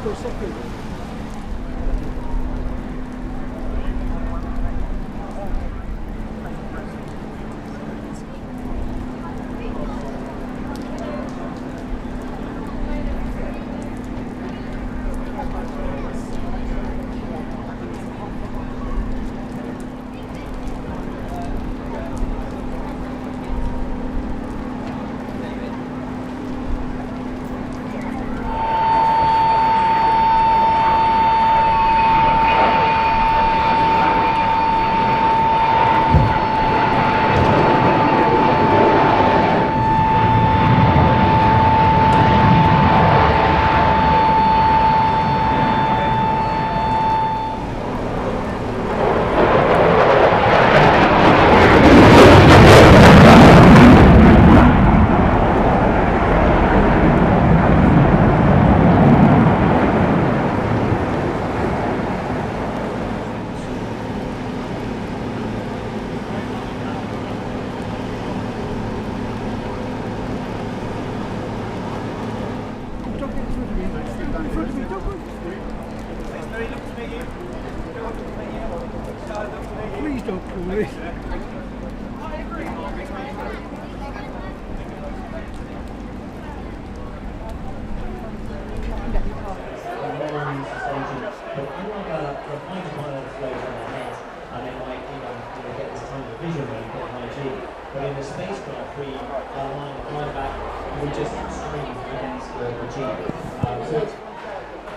go second. Please don't pull me. But in the spacecraft, we line back, we just stream against the G. So it's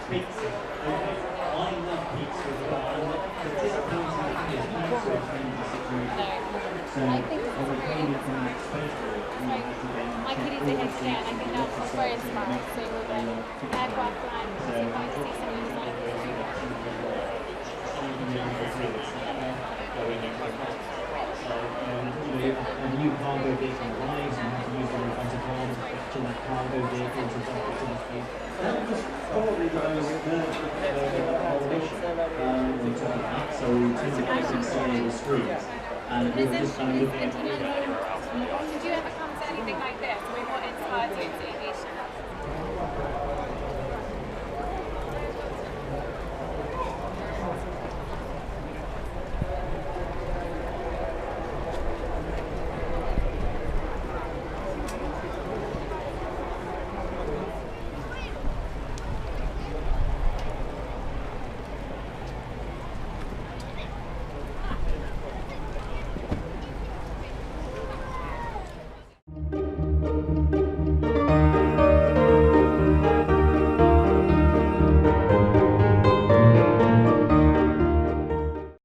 peaks. I love peaks as well. I'm the disappointing thing is peaks are a changing situation. So when we came in from that spacecraft, we had to then my kiddies are here today, and I think that was very inspiring. So we'll aircraft line, so going to see some of these and the new cargo vehicle arrives, and you have to use the anti-bomb to that cargo vehicle to dump it in space. That was probably the most nerve operation in terms of that. So we took it out and saw the screens, and we were just kind of looking at it.